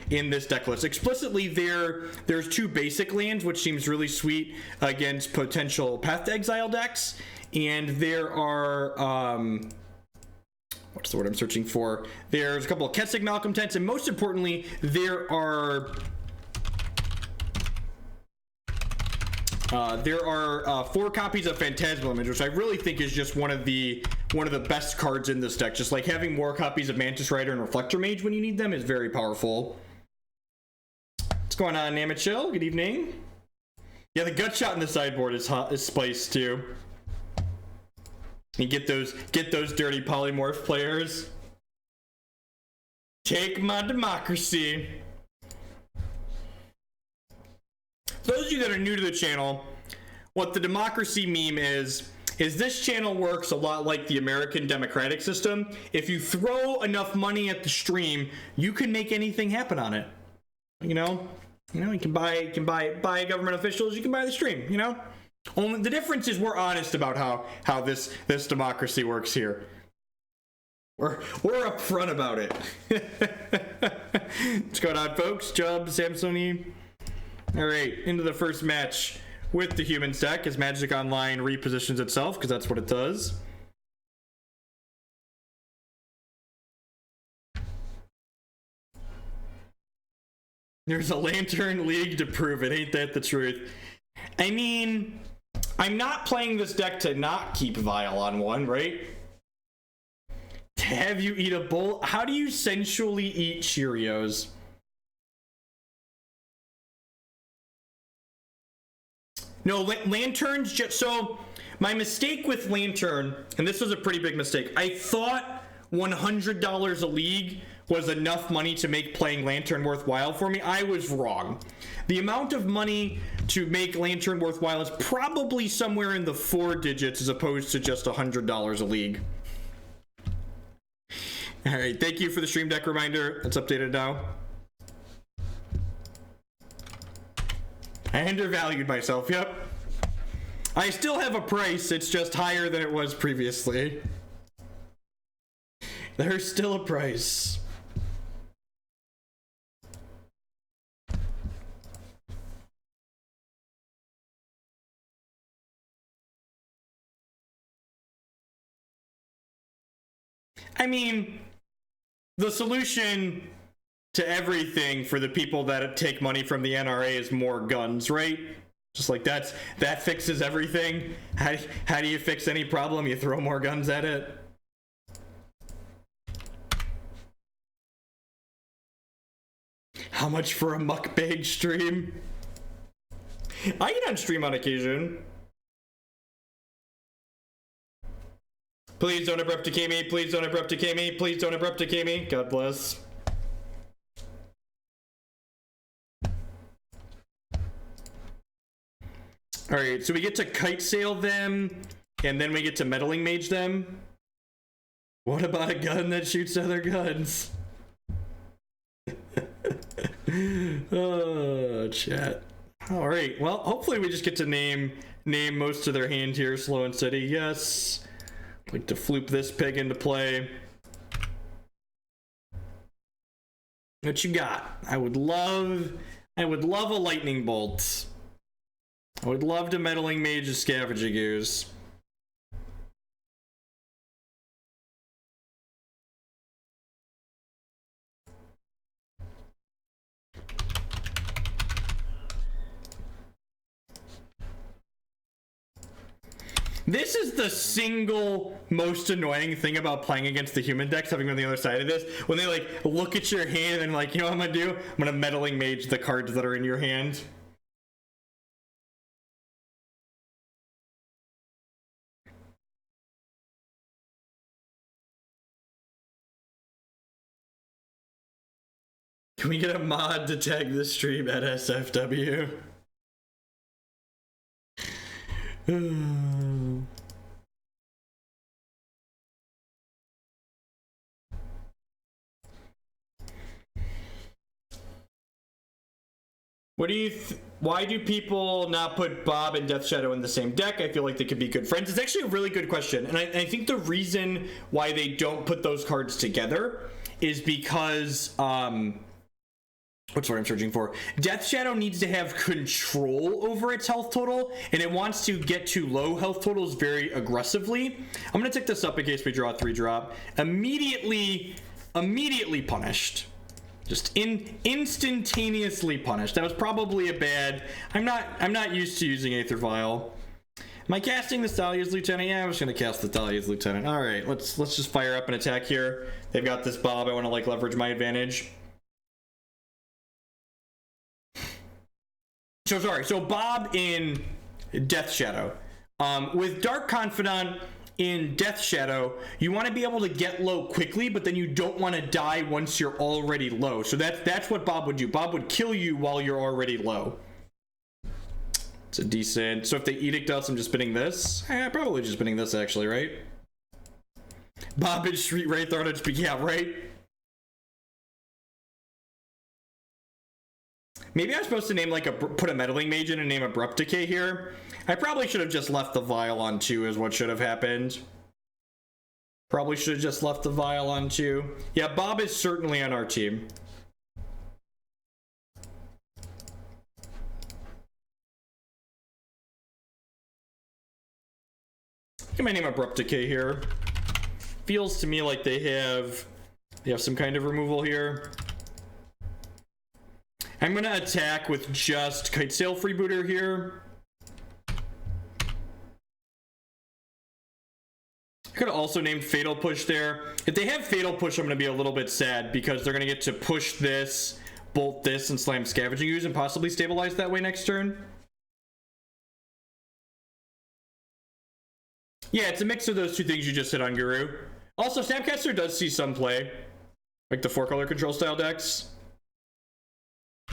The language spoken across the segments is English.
in this deck list. Explicitly, there's 2 basic lands, which seems really sweet against potential Path to Exile decks, and there are what's the word I'm searching for? There's a couple of Kessig Malcontents, and most importantly, there are 4 copies of Phantasmal Image, which I really think is just one of the best cards in this deck. Just like having more copies of Mantis Rider and Reflector Mage when you need them is very powerful. What's going on, Namachill? Good evening. Yeah, the gut shot in the sideboard is spiced too. And get those dirty polymorph players. Take my democracy. Those of you that are new to the channel, what the democracy meme is this channel works a lot like the American democratic system. If you throw enough money at the stream, you can make anything happen on it. You can buy government officials, you can buy the stream, Only the difference is we're honest about how this democracy works here. We're upfront about it. What's going on, folks? Chubb, Samsoni. All right, into the first match with the human deck as Magic Online repositions itself, because that's what it does. There's a Lantern League to prove it. Ain't that the truth? I mean, I'm not playing this deck to not keep Vial on one, right? To have you eat a bowl? How do you sensually eat Cheerios? No, Lanterns just... So, my mistake with Lantern, and this was a pretty big mistake, I thought $100 a league was enough money to make playing Lantern worthwhile for me. I was wrong. The amount of money to make Lantern worthwhile is probably somewhere in the 4 digits as opposed to just $100 a league. All right, thank you for the stream deck reminder. It's updated now. I undervalued myself, yep. I still have a price, it's just higher than it was previously. There's still a price. I mean, the solution to everything for the people that take money from the NRA is more guns, right? Just like that fixes everything. How do you fix any problem? You throw more guns at it. How much for a mukbang stream? I get on stream on occasion. Please don't abrupticate me. Please don't abrupticate me. Please don't abrupticate me. God bless. All right, so we get to Kitesail them, and then we get to Meddling Mage them. What about a gun that shoots other guns? Oh, chat. All right, well, hopefully we just get to name most of their hand here, slow and steady. Yes. Like to floop this pig into play. What you got? I would love a lightning bolt. I would love to Meddling Mage a Scavenging Ooze. This is the single most annoying thing about playing against the human decks, having been on the other side of this. When they like look at your hand and like, you know what I'm gonna do? I'm gonna Meddling Mage the cards that are in your hand. Can we get a mod to tag this stream at SFW? What do you why do people not put Bob and Death Shadow in the same deck? I feel like they could be good friends. It's actually a really good question, and I think the reason why they don't put those cards together is because what's what I'm searching for? Death Shadow needs to have control over its health total, and it wants to get to low health totals very aggressively. I'm gonna tick this up in case we draw a 3-drop. Immediately punished. Just instantaneously punished. That was probably a bad. I'm not used to using Aether Vial. Am I casting the Thalia's Lieutenant? Yeah, I'm just gonna cast the Thalia's Lieutenant. All right, let's just fire up an attack here. They've got this Bob. I want to like leverage my advantage. So sorry. So Bob in Death Shadow. With Dark Confidant in Death Shadow, you want to be able to get low quickly, but then you don't want to die once you're already low. So that's what Bob would do. Bob would kill you while you're already low. It's a decent. So if they Edict us, I'm just spinning this. Probably just spinning this actually, right? Bob is Street Wraith Artist, yeah, right? Maybe I'm supposed to name like put a Meddling Mage in and name Abrupt Decay here. I probably should have just left the Vial on 2 is what should have happened. Probably should have just left the Vial on 2. Yeah, Bob is certainly on our team. I might name Abrupt Decay here. Feels to me like they have some kind of removal here. I'm gonna attack with just Kitesail Freebooter here. I could have also named Fatal Push there. If they have Fatal Push, I'm gonna be a little bit sad because they're gonna get to push this, bolt this, and slam Scavenging Ooze and possibly stabilize that way next turn. Yeah, it's a mix of those two things you just hit on, Guru. Also, Snapcaster does see some play, like the 4-color control style decks.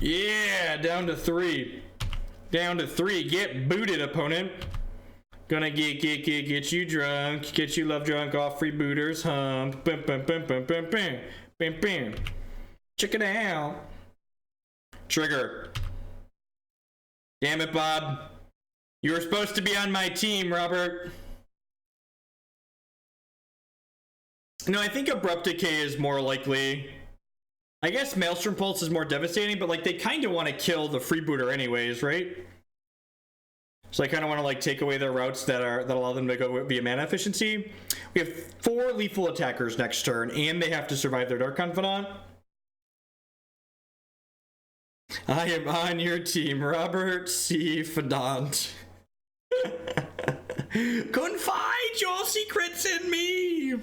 Yeah, down to 3. Down to 3. Get booted, opponent. Gonna get you drunk, get you love drunk off Freebooters hump. Bam, bam, bam, bam, bam, bam, bam, bam. Check it out. Trigger. Damn it, Bob. You were supposed to be on my team, Robert. No, I think Abrupt Decay is more likely. I guess Maelstrom Pulse is more devastating, but like they kind of want to kill the Freebooter anyways, right? So I kind of want to like take away their routes that allow them to go via mana efficiency. We have 4 lethal attackers next turn, and they have to survive their Dark Confidant. I am on your team, Robert C. Fadant. Confide your secrets in me.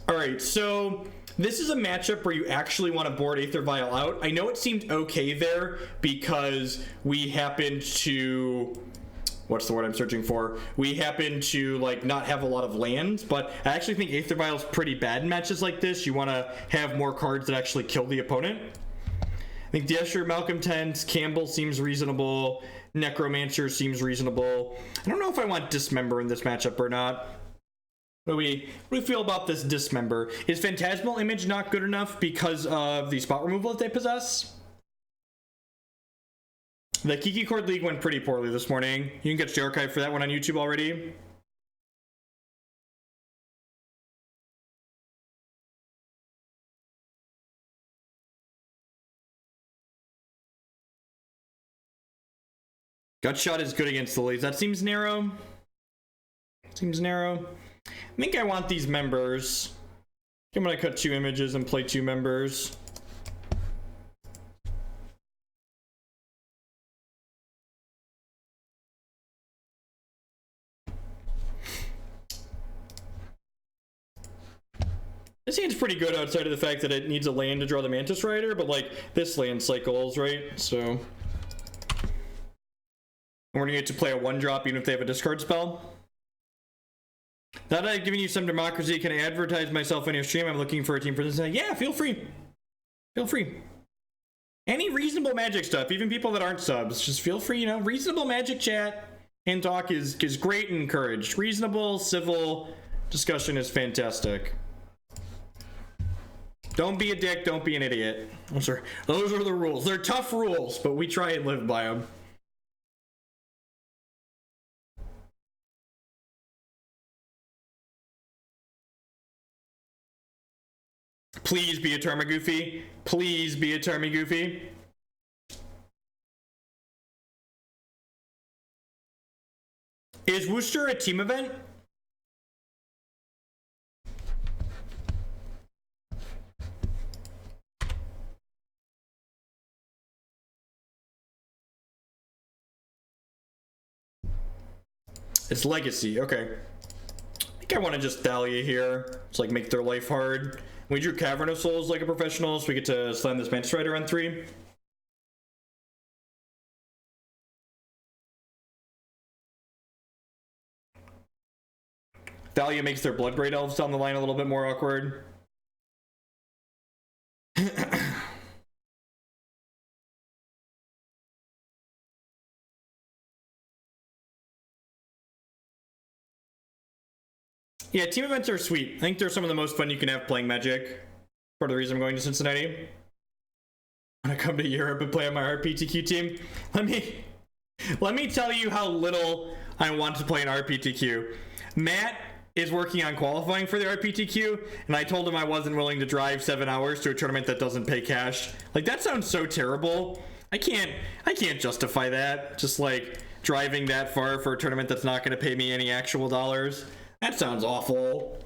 All right, so this is a matchup where you actually want to board Aether Vial out. I know it seemed okay there because we happened to, what's the word I'm searching for? We happen to like not have a lot of lands, but I actually think Aether Vial is pretty bad in matches like this. You want to have more cards that actually kill the opponent. I think Kessig Malcontents, Kambal seems reasonable. Necromancer seems reasonable. I don't know if I want Dismember in this matchup or not. What do we feel about this Dismember? Is Phantasmal Image not good enough because of the spot removal that they possess? The Kiki Chord League went pretty poorly this morning. You can catch the archive for that one on YouTube already. Gutshot is good against the Lilies. That seems narrow. Seems narrow. I think I want these members. I'm gonna cut 2 images and play 2 members. This hand's pretty good outside of the fact that it needs a land to draw the Mantis Rider, but like this land cycles, right? So we're gonna get to play a 1-drop even if they have a discard spell. Now that I've given you some democracy, can I advertise myself on your stream? I'm looking for a team for this. Yeah, feel free. Feel free. Any reasonable Magic stuff, even people that aren't subs, just feel free, you know, reasonable Magic chat and talk is great and encouraged. Reasonable, civil discussion is fantastic. Don't be a dick, don't be an idiot. Those are the rules. They're tough rules, but we try and live by them. Please be a Tarmogoofy. Please be a Tarmogoofy. Is Worcester a team event? It's Legacy, okay. I think I want to just Thalia here. It's like make their life hard. We drew Cavern of Souls like a professional, so we get to slam this Mantis Rider on 3. Thalia makes their Bloodbraid Elves down the line a little bit more awkward. Yeah, team events are sweet. I think they're some of the most fun you can have playing Magic. Part of the reason I'm going to Cincinnati. I'm gonna come to Europe and play on my RPTQ team. Let me tell you how little I want to play an RPTQ. Matt is working on qualifying for the RPTQ, and I told him I wasn't willing to drive 7 hours to a tournament that doesn't pay cash. Like, that sounds so terrible. I can't justify that. Just like driving that far for a tournament that's not gonna pay me any actual dollars. That sounds awful.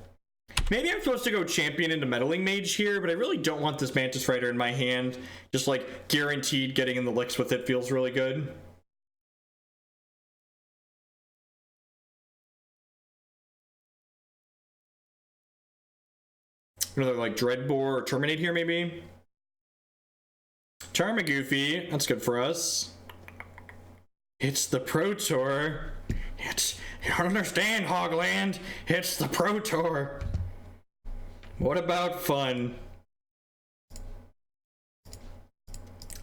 Maybe I'm supposed to go champion into Meddling Mage here, but I really don't want this Mantis Rider in my hand. Just like guaranteed getting in the licks with it feels really good. Another like Dreadbore or Terminate here maybe. Tarmogoofy, that's good for us. It's the Pro Tour. You don't understand, Hogland. It's the Pro Tour. What about fun?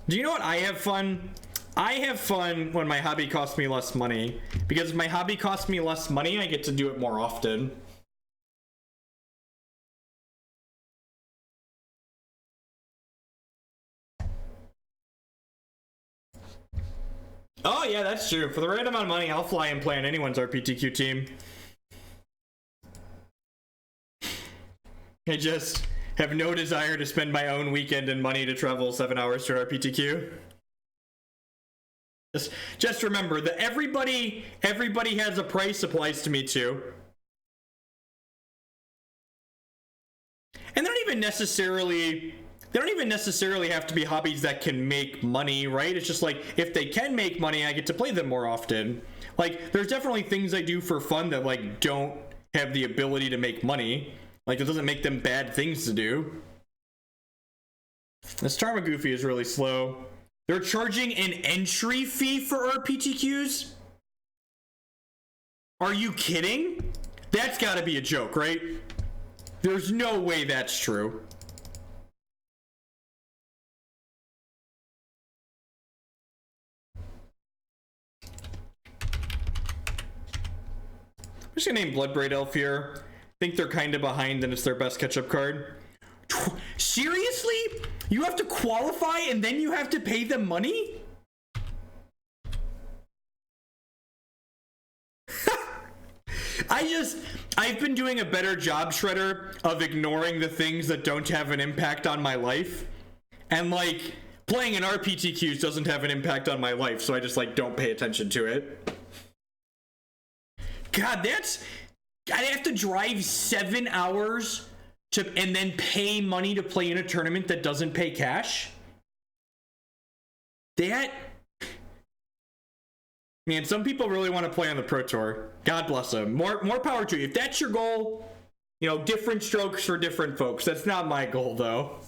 Do you know what I have fun? I have fun when my hobby costs me less money. Because if my hobby costs me less money, I get to do it more often. Oh yeah, that's true. For the right amount of money, I'll fly and play on anyone's RPTQ team. I just have no desire to spend my own weekend and money to travel 7 hours to an RPTQ. Just remember that everybody has a price applies to me too. And they don't even necessarily have to be hobbies that can make money, right? It's just like, if they can make money, I get to play them more often. Like, there's definitely things I do for fun that, like, don't have the ability to make money. Like, it doesn't make them bad things to do. This Tarmogoofy is really slow. They're charging an entry fee for RPTQs? Are you kidding? That's gotta be a joke, right? There's no way that's true. I'm just gonna name Bloodbraid Elf here. I think they're kind of behind and it's their best catch-up card. Seriously? You have to qualify and then you have to pay them money? I've been doing a better job, Shredder, of ignoring the things that don't have an impact on my life. And like, playing an RPTQs doesn't have an impact on my life, so I just like don't pay attention to it. God, I'd have to drive 7 hours and then pay money to play in a tournament that doesn't pay cash? Man, some people really want to play on the Pro Tour. God bless them. More power to you. If that's your goal, you know, different strokes for different folks. That's not my goal, though.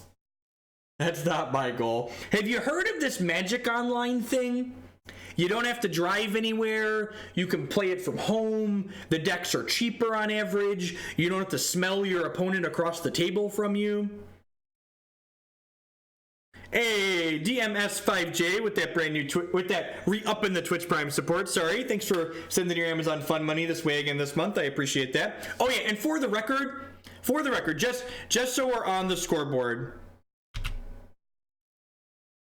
That's not my goal. Have you heard of this Magic Online thing? You don't have to drive anywhere. You can play it from home. The decks are cheaper on average. You don't have to smell your opponent across the table from you. Hey, DMS5J with that brand new re-upping the Twitch Prime support. Sorry, thanks for sending your Amazon Fun money this way again this month. I appreciate that. Oh yeah, and for the record, just so we're on the scoreboard,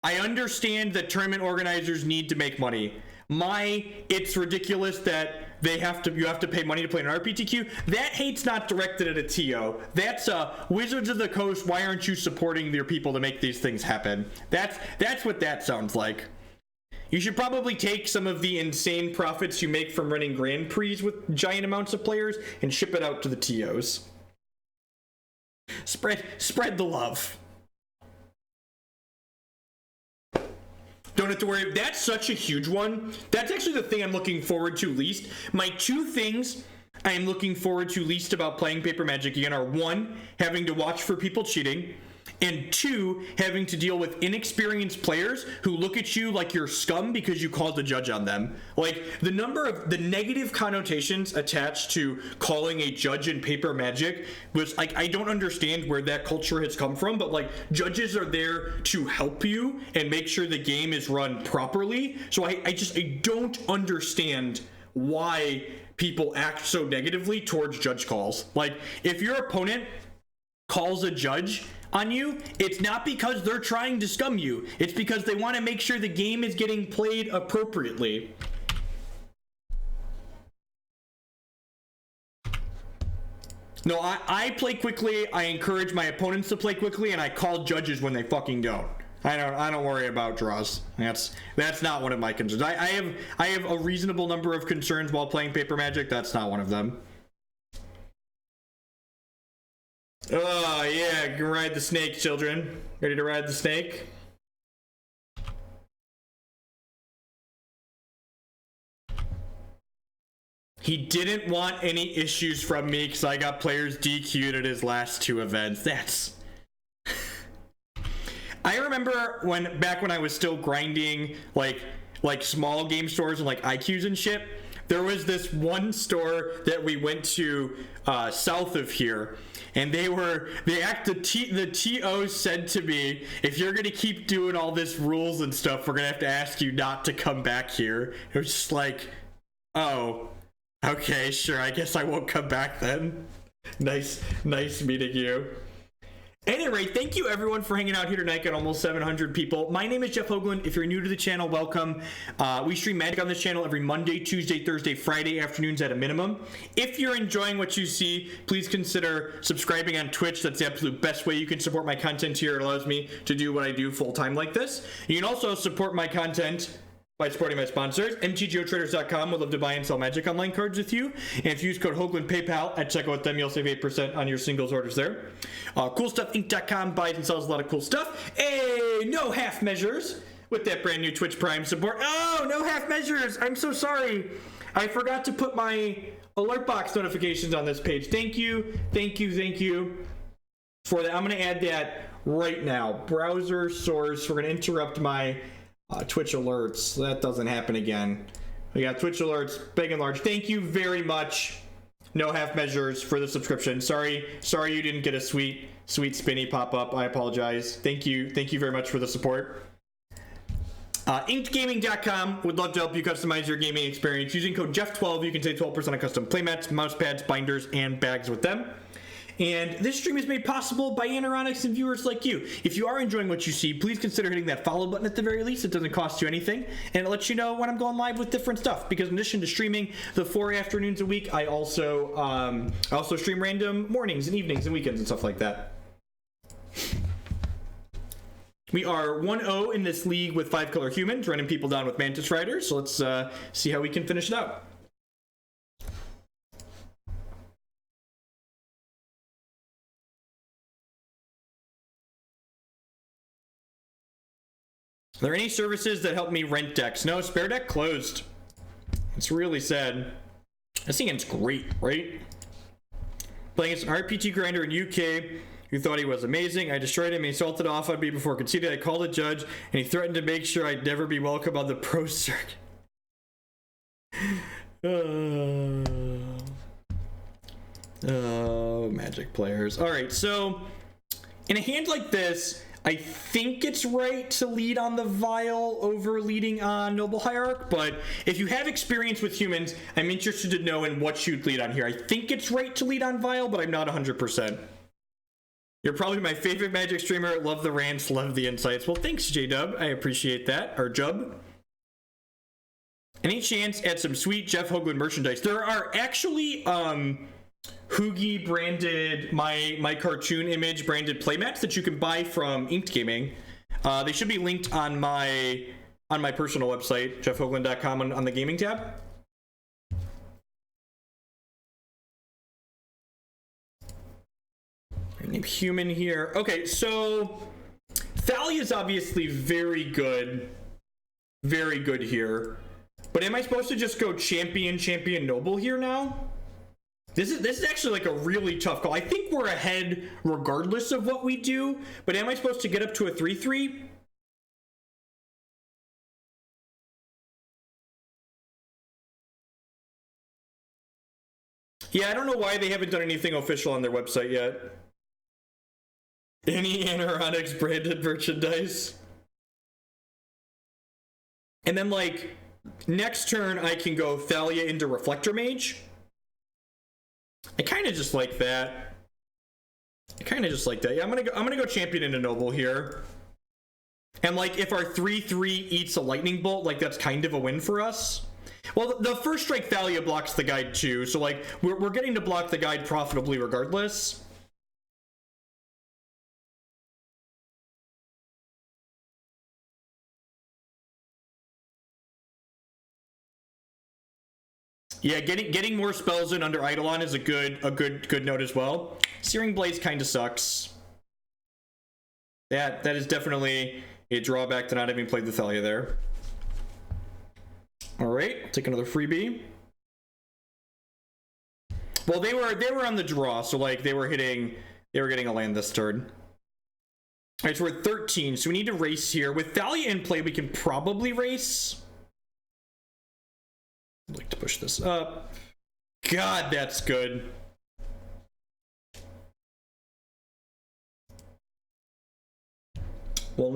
I understand that tournament organizers need to make money. it's ridiculous that you have to pay money to play an RPTQ. That hate's not directed at a TO. That's Wizards of the Coast, why aren't you supporting your people to make these things happen? That's what that sounds like. You should probably take some of the insane profits you make from running Grand Prix with giant amounts of players and ship it out to the TOs. Spread the love. Don't have to worry. That's such a huge one. That's actually the thing I'm looking forward to least. My two things I am looking forward to least about playing Paper Magic again are, one, having to watch for people cheating, and two, having to deal with inexperienced players who look at you like you're scum because you called a judge on them. Like, the number of the negative connotations attached to calling a judge in Paper Magic was like, I don't understand where that culture has come from, but like, judges are there to help you and make sure the game is run properly. So I don't understand why people act so negatively towards judge calls. Like, if your opponent calls a judge on you, it's not because they're trying to scum you. It's because they want to make sure the game is getting played appropriately. No, I play quickly. I encourage my opponents to play quickly, and I call judges when they fucking don't. I don't worry about draws. That's not one of my concerns. I have a reasonable number of concerns while playing Paper Magic. That's not one of them. Oh, yeah, you can ride the snake, children. Ready to ride the snake? He didn't want any issues from me because I got players DQ'd at his last two events. That's... I remember back when I was still grinding, like small game stores and like IQs and shit, there was this one store that we went to south of here. And the TOs said to me, if you're gonna keep doing all this rules and stuff, we're gonna have to ask you not to come back here. It was just like, oh, okay, sure, I guess I won't come back then. Nice meeting you. At any rate, thank you everyone for hanging out here tonight. Got almost 700 people. My name is Jeff Hoagland. If you're new to the channel, welcome. We stream Magic on this channel every Monday, Tuesday, Thursday, Friday afternoons at a minimum. If you're enjoying what you see, please consider subscribing on Twitch. That's the absolute best way you can support my content here. It allows me to do what I do full time like this. You can also support my content by supporting my sponsors. MTGOtraders.com would love to buy and sell Magic Online cards with you. And if you use code Hoagland PayPal at checkout with them, you'll save 8% on your singles orders there. CoolStuffInc.com buys and sells a lot of cool stuff. Hey, no half measures with that brand new Twitch Prime support. Oh, no half measures. I'm so sorry. I forgot to put my alert box notifications on this page. Thank you for that. I'm going to add that right now. Browser source. We're going to interrupt my Twitch alerts so that doesn't happen again. We got Twitch alerts big and large. Thank you very much, no half measures, for the subscription. Sorry you didn't get a sweet spinny pop-up. I apologize. Thank you very much for the support. InkedGaming.com would love to help you customize your gaming experience. Using code Jeff12 you can save 12% on custom playmats, mouse pads, binders, and bags with them. And this stream is made possible by Anoronics and viewers like you. If you are enjoying what you see, please consider hitting that follow button at the very least. It doesn't cost you anything, and it lets you know when I'm going live with different stuff. Because in addition to streaming the 4 afternoons a week, I also stream random mornings and evenings and weekends and stuff like that. We are 1-0 in this league with 5-color humans, running people down with Mantis Rider. So let's see how we can finish it out. Are there any services that help me rent decks? No, Spare Deck closed. It's really sad. This thing is great, right? Playing against an RPG grinder in UK who thought he was amazing. I destroyed him. He salted off on me before conceded. I called a judge, and he threatened to make sure I'd never be welcome on the pro circuit. Oh, Magic players. All right, so in a hand like this, I think it's right to lead on the Vial over leading on Noble Hierarch, but if you have experience with humans, I'm interested to know in what you'd lead on here. I think it's right to lead on Vial, but I'm not 100%. You're probably my favorite Magic streamer. Love the rants, love the insights. Well, thanks, J-Dub. I appreciate that. Or Jub. Any chance at some sweet Jeff Hoagland merchandise? There are actually Hoogie branded, my cartoon image branded playmats that you can buy from Inked Gaming. They should be linked on my personal website, jeffhoagland.com, on the gaming tab. Name human here. Okay, so Thalia is obviously very good here. But am I supposed to just go champion noble here now? This is actually like a really tough call. I think we're ahead regardless of what we do, but am I supposed to get up to a 3-3? Yeah, I don't know why they haven't done anything official on their website yet. Any Anoronics branded merchandise? And then, like, next turn I can go Thalia into Reflector Mage. I kind of just like that. Yeah, I'm gonna go champion into noble here. And like, if our 3-3 eats a lightning bolt, like that's kind of a win for us. Well, the first strike Thalia blocks the guide too, so like we're getting to block the guide profitably regardless. Yeah, getting more spells in under Eidolon is a good note as well. Searing Blaze kind of sucks. That is definitely a drawback to not having played the Thalia there. All right, take another freebie. Well, they were on the draw, so like they were getting a land this turn. All right, so we're at 13, so we need to race here. With Thalia in play, we can probably race. I'd like to push this up. God, that's good. Well,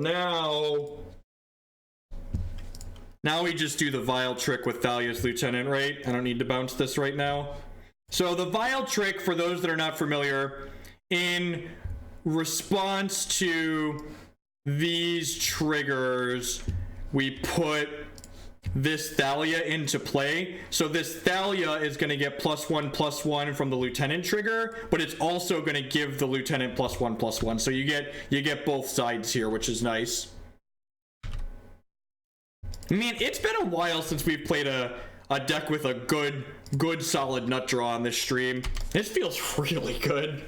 now we just do the Vial trick with Thalia's Lieutenant, right? I don't need to bounce this right now. So the Vial trick, for those that are not familiar, in response to these triggers, we put this Thalia into play. So this Thalia is going to get +1/+1 from the Lieutenant trigger, but it's also going to give the Lieutenant +1/+1. So you get both sides here, which is nice. I mean, it's been a while since we've played a deck with a good solid nut draw on this stream. This feels really good.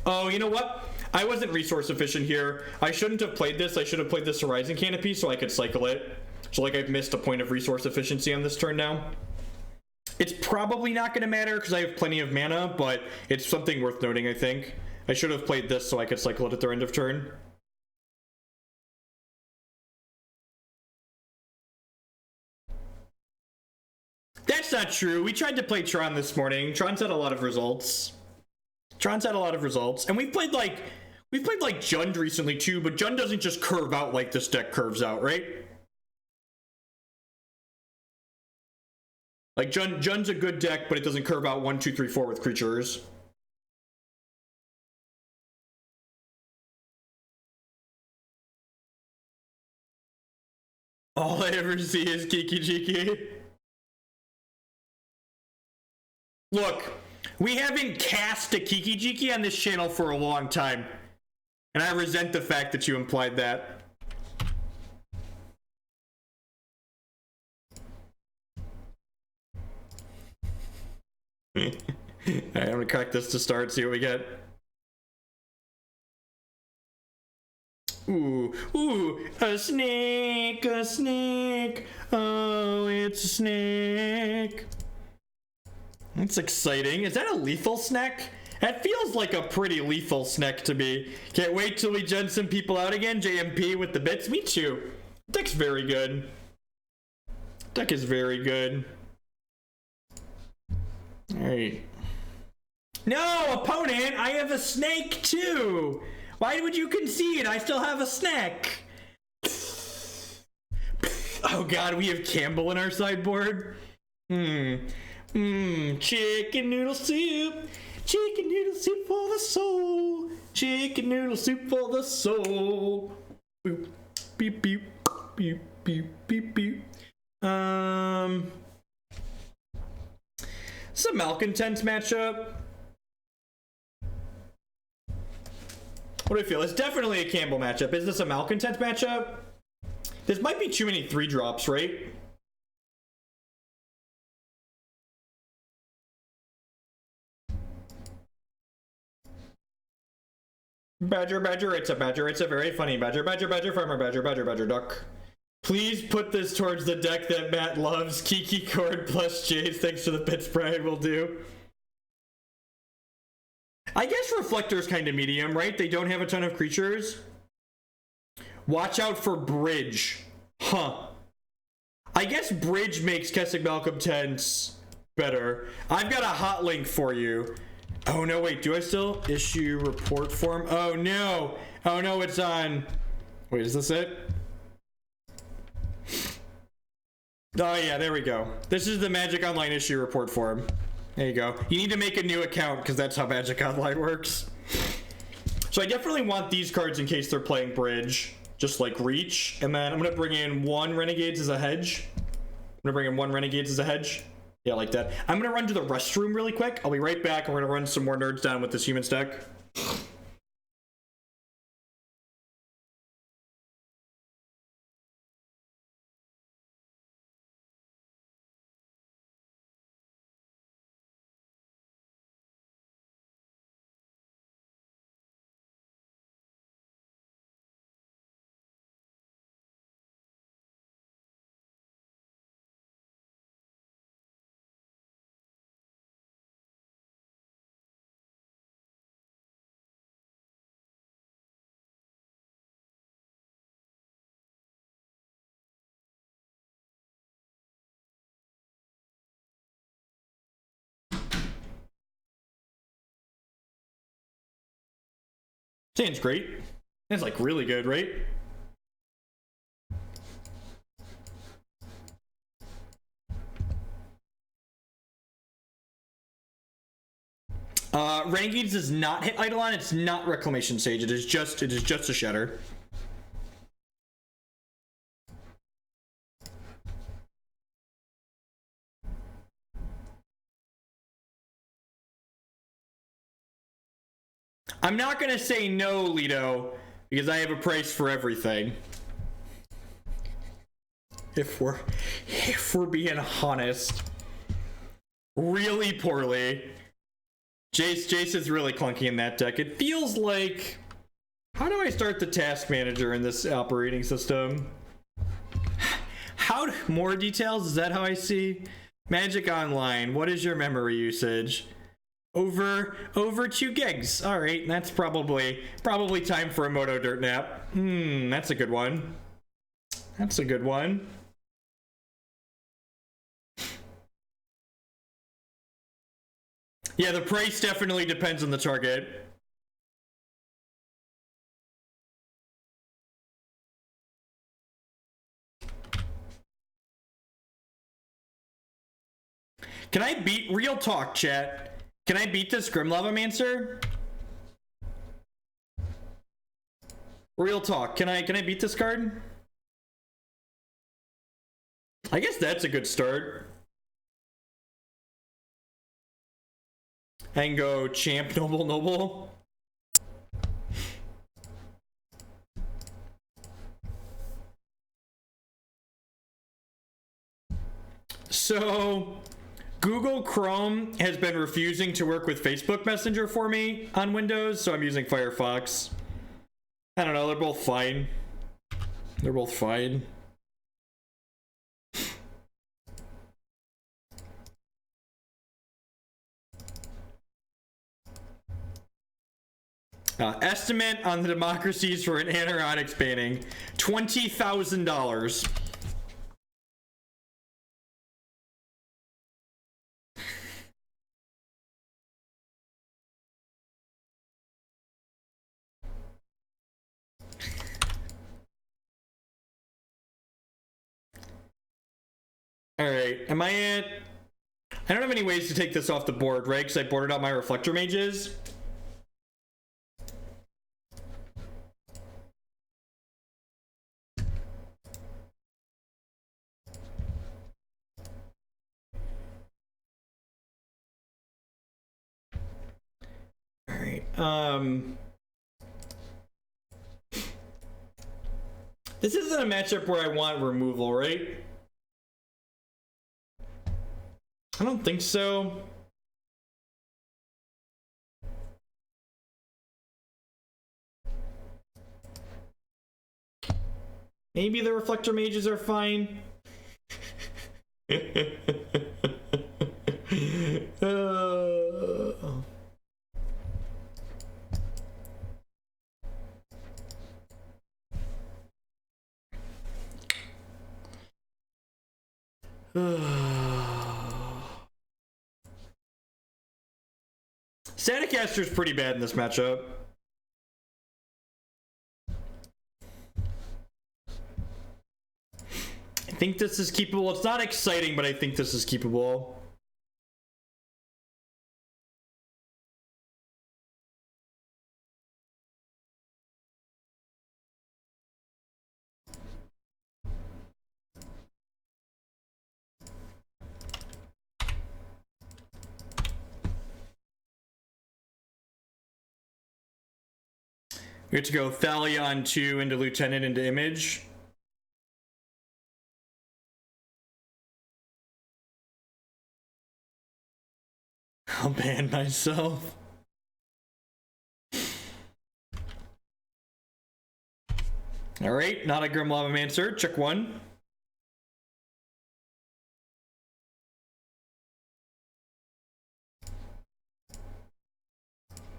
Oh, you know what? I wasn't resource efficient here. I shouldn't have played this. I should have played this Horizon Canopy so I could cycle it. So like I've missed a point of resource efficiency on this turn now. It's probably not going to matter because I have plenty of mana, but it's something worth noting, I think. I should have played this so I could cycle it at their end of turn. That's not true. We tried to play Tron this morning. Tron's had a lot of results. And we've played like Jund recently too, but Jund doesn't just curve out like this deck curves out, right? Like Jund's a good deck, but it doesn't curve out 1, 2, 3, 4 with creatures. All I ever see is Kiki Jiki. Look, we haven't cast a Kiki Jiki on this channel for a long time, and I resent the fact that you implied that. Alright, I'm gonna crack this to start, see what we get. Ooh, a snake, oh, it's a snake. That's exciting. Is that a lethal snack? That feels like a pretty lethal snack to me. Can't wait till we gen some people out again. JMP with the bits. Me too. Deck's very good. Deck is very good. Alright. No, opponent! I have a snake too! Why would you concede? I still have a snack! Oh god, we have Kambal in our sideboard? Chicken noodle soup! Chicken noodle soup for the soul! Chicken noodle soup for the soul! Boop, beep, beep, beep, beep, beep, beep. Malcontents matchup? What do I feel? It's definitely a Kambal matchup. Is this a Malcontents matchup? This might be too many 3-drops, right? Badger, badger, it's a badger. It's a very funny badger. Badger, badger, farmer, badger, badger, badger, duck. Please put this towards the deck that Matt loves. Kiki Cord plus Jace. Thanks for the bit spray. Will do. I guess Reflector's kind of medium, right? They don't have a ton of creatures. Watch out for Bridge. Huh. I guess Bridge makes Kessig Malcontents better. I've got a hot link for you. Oh no, wait, do I still issue report form? Oh no. Oh no, it's on. Wait, is this it? Oh yeah, there we go. This is the Magic Online issue report form. There you go. You need to make a new account because that's how Magic Online works. So I definitely want these cards in case they're playing Bridge. Just like Reach. And then I'm going to bring in 1 Renegades as a hedge. I'm going to bring in 1 Renegades as a hedge. Yeah, like that. I'm going to run to the restroom really quick. I'll be right back. We're going to run some more nerds down with this human deck. Sounds great. That's like really good, right? Renegades does not hit Eidolon. It's not Reclamation Sage. It is just a Shatter. I'm not gonna say no, Lido, because I have a price for everything. If we're being honest, really poorly. Jace is really clunky in that deck. It feels like, how do I start the task manager in this operating system? More details? Is that how I see? Magic Online. What is your memory usage? Over 2 gigs. All right, that's probably time for a Moto Dirt Nap. That's a good one. That's a good one. Yeah, the price definitely depends on the target. Can I beat, real talk, chat? Can I beat this Grimlavamancer? Real talk. Can I beat this card? I guess that's a good start. And go champ noble. So Google Chrome has been refusing to work with Facebook Messenger for me on Windows, so I'm using Firefox. I don't know, they're both fine. They're both fine. Estimate on the democracies for an Anoronics banning, $20,000. All right, am I at... I don't have any ways to take this off the board, right? Because I boarded out my Reflector Mages. This isn't a matchup where I want removal, right? I don't think so. Maybe the Reflector Mages are fine. Staticaster is pretty bad in this matchup. I think this is keepable. It's not exciting, but I think this is keepable. We have to go Thalia on 2 into Lieutenant into Image. I'll ban myself. Alright, not a Grim Lavamancer. Check 1.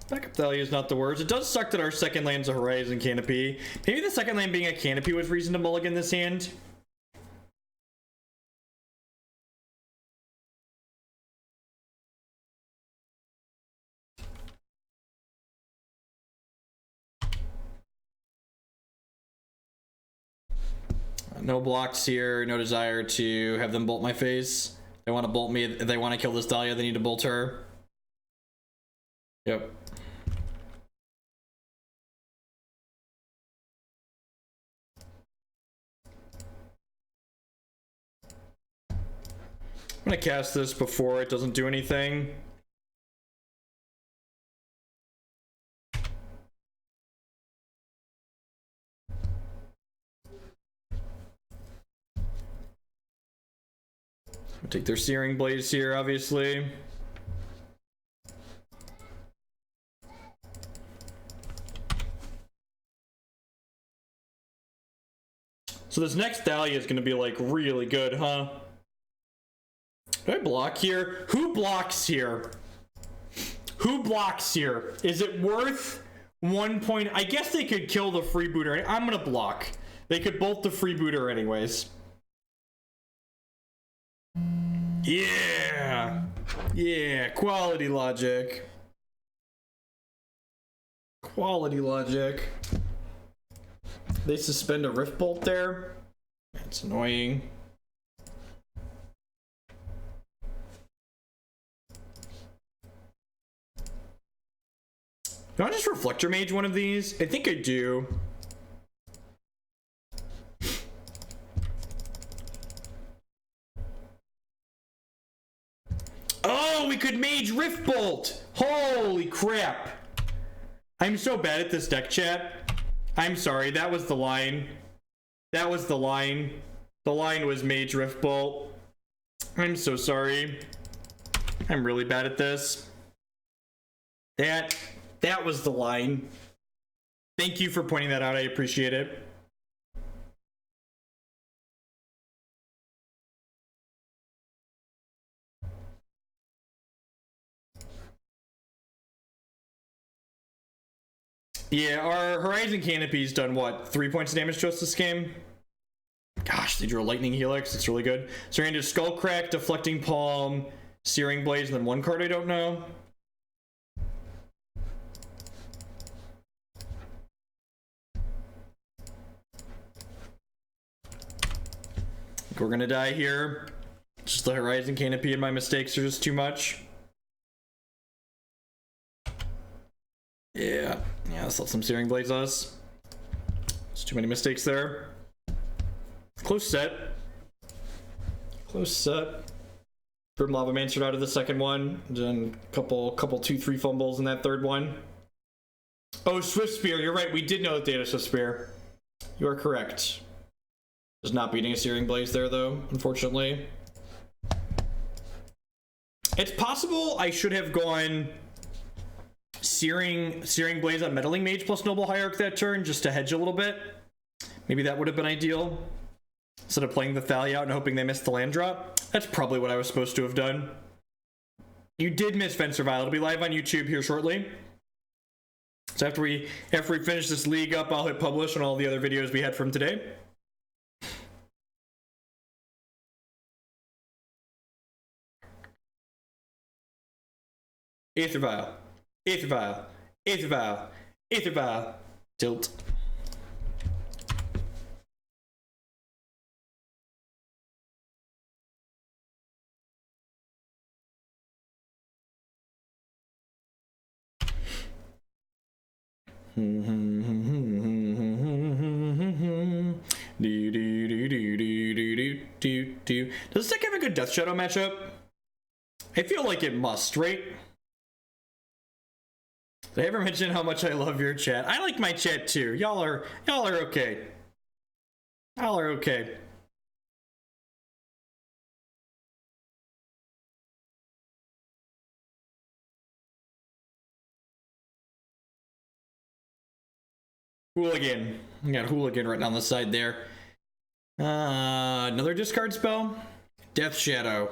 Backup Thalia is not the worst. It does suck that our second land's a Horizon Canopy. Maybe the second land being a Canopy was reason to mulligan this hand. No blocks here, no desire to have them bolt my face. They want to bolt me. If they want to kill this Thalia, they need to bolt her. Yep. I'm gonna cast this before it doesn't do anything. I'll take their Searing Blaze here, obviously. So this next Thalia is gonna be like really good, huh? Do I block here? Who blocks here? Who blocks here? Is it worth 1 point? I guess they could kill the Freebooter. I'm gonna block. They could bolt the Freebooter anyways. Yeah! Yeah, quality logic. Quality logic. They suspend a Rift Bolt there? That's annoying. Do I just Reflector Mage one of these? I think I do. Oh, we could Mage Rift Bolt! Holy crap! I'm so bad at this deck, chat. I'm sorry, that was the line. That was the line. The line was Mage Rift Bolt. I'm so sorry. I'm really bad at this. That was the line. Thank you for pointing that out. I appreciate it. Yeah, our Horizon Canopy's done what? 3 points of damage to us this game? Gosh, they drew a Lightning Helix. It's really good. So we're gonna do Skullcrack, Deflecting Palm, Searing Blaze, and then one card I don't know. We're gonna die here. Just the Horizon Canopy and my mistakes are just too much. Yeah, let's let some Searing Blades us. There's too many mistakes there. Close set. Close set. Grim Lavamancer out of the second one. Then couple 2-3 fumbles in that third one. Oh, Swift Spear. You're right. We did know that they had a Swift Spear. You are correct. Just not beating a Searing Blaze there, though, unfortunately. It's possible I should have gone Searing Blaze on Meddling Mage plus Noble Hierarch that turn, just to hedge a little bit. Maybe that would have been ideal. Instead of playing the Thalia out and hoping they missed the land drop. That's probably what I was supposed to have done. You did miss Aether Vial. It'll be live on YouTube here shortly. So after we finish this league up, I'll hit publish on all the other videos we had from today. Aether Vial. Aether Vial. Aether Vial. Aether Vial. Tilt. Does this deck have a good Death Shadow matchup? I feel like it must, right? Did I ever mention how much I love your chat? I like my chat too. Y'all are okay. Y'all are okay. Hooligan. We got Hooligan right on the side there. Another discard spell? Death Shadow.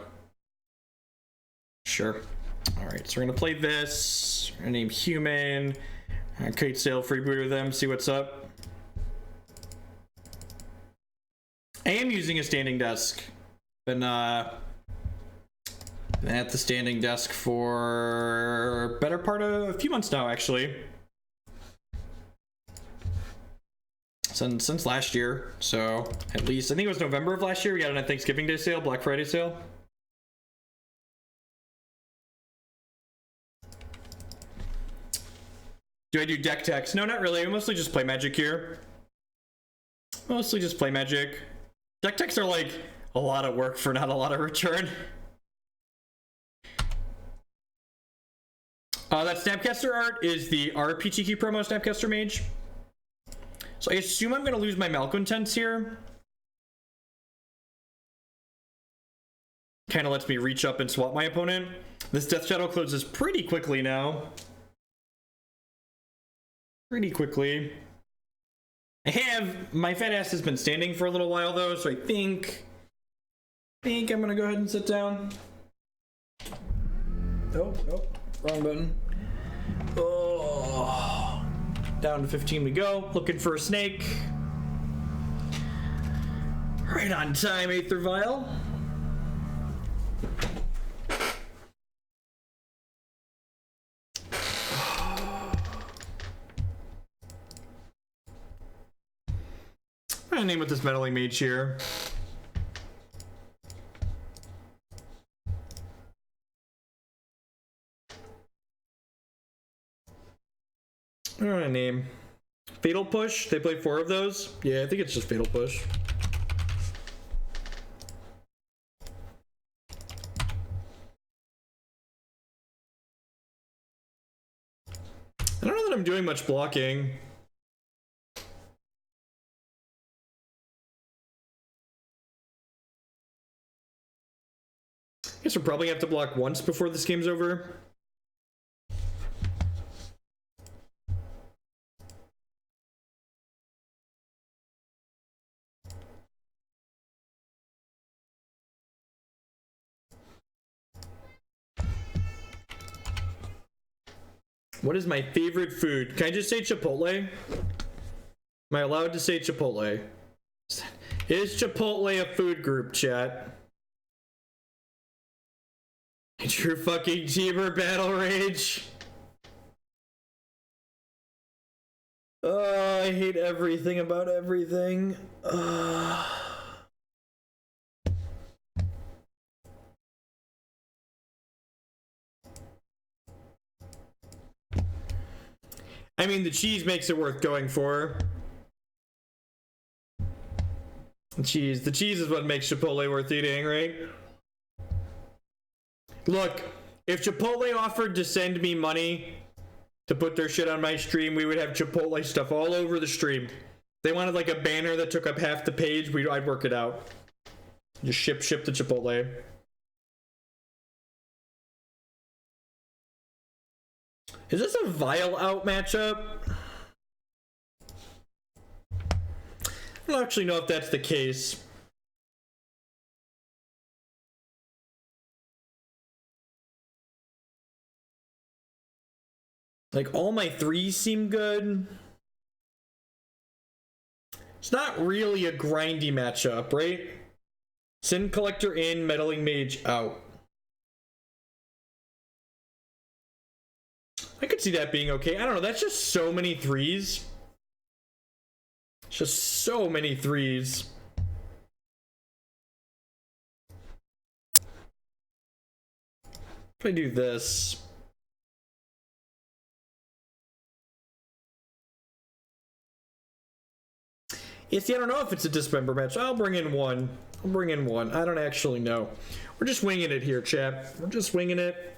Sure. Alright, so we're gonna play this. We're gonna name Human. Kitesail Freebooter them, see what's up. I am using a standing desk. Been at the standing desk for better part of a few months now, actually. Since last year, so at least I think it was November of last year. We got a Thanksgiving Day sale, Black Friday sale. Do I do deck techs? No, not really. I mostly just play Magic here. Mostly just play Magic. Deck techs are like a lot of work for not a lot of return. That Snapcaster art is the RPTQ promo Snapcaster Mage. So I assume I'm going to lose my Malcontents here. Kind of lets me reach up and swap my opponent. This Death Shadow closes pretty quickly now. Pretty quickly. My fat ass has been standing for a little while though, so I think I'm going to go ahead and sit down. Oh, wrong button. Oh. Down to 15 we go. Looking for a snake. Right on time, Aether Vial. I'm gonna name with this Meddling Mage here. I don't know a name. Fatal Push? They play 4 of those? Yeah, I think it's just Fatal Push. I don't know that I'm doing much blocking. I guess we'll probably have to block once before this game's over. What is my favorite food? Can I just say Chipotle? Am I allowed to say Chipotle? Is Chipotle a food group, chat? It's your fucking Teamer Battle Rage. Oh, I hate everything about everything. I mean, the cheese makes it worth going for. The cheese is what makes Chipotle worth eating, right? Look, if Chipotle offered to send me money to put their shit on my stream, we would have Chipotle stuff all over the stream. They wanted like a banner that took up half the page, I'd work it out. Just ship the Chipotle. Is this a Vial out matchup? I don't actually know if that's the case. Like, all my threes seem good. It's not really a grindy matchup, right? Sin Collector in, Meddling Mage out. I could see that being okay. I don't know, that's just so many threes. It's just so many threes. If I do this... Yeah, see, I don't know if it's a Dismember match. I'll bring in one. I don't actually know. We're just winging it here, chat. We're just winging it.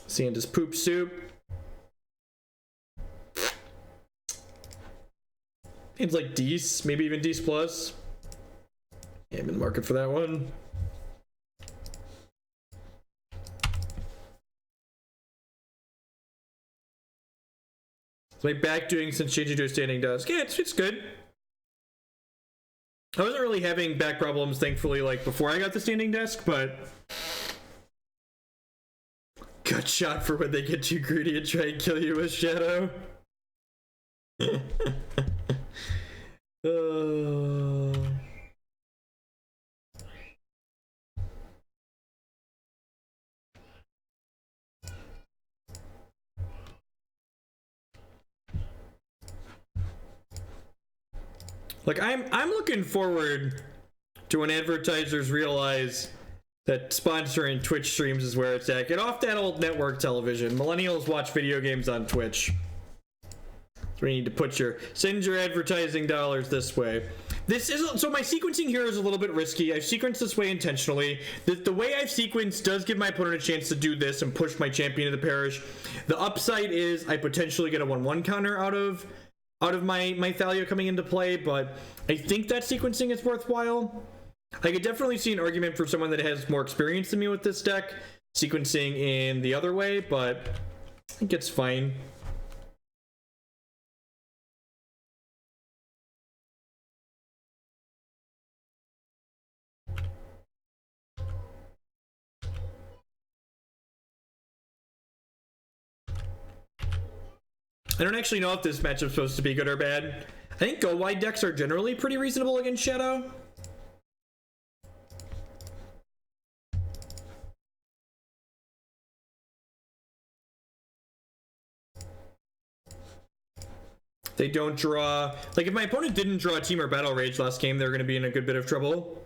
Santa's poop soup. It's like Dece, maybe even Dece plus. Yeah, I'm in the market for that one. My back doing since changing to a standing desk. Yeah, it's good. I wasn't really having back problems, thankfully, like before I got the standing desk, but gut shot for when they get too greedy and try and kill you with Shadow. Like, I'm looking forward to when advertisers realize that sponsoring Twitch streams is where it's at. Get off that old network television. Millennials watch video games on Twitch. So we need to send your advertising dollars this way. This is, so my sequencing here is a little bit risky. I've sequenced this way intentionally. The way I've sequenced does give my opponent a chance to do this and push my champion to the Parish. The upside is I potentially get a 1-1 counter out of my Thalia coming into play, but I think that sequencing is worthwhile. I could definitely see an argument for someone that has more experience than me with this deck, sequencing in the other way, but I think it's fine. I don't actually know if this matchup's supposed to be good or bad. I think go wide decks are generally pretty reasonable against Shadow. They don't draw, like if my opponent didn't draw a Team or Battle Rage last game, they're going to be in a good bit of trouble.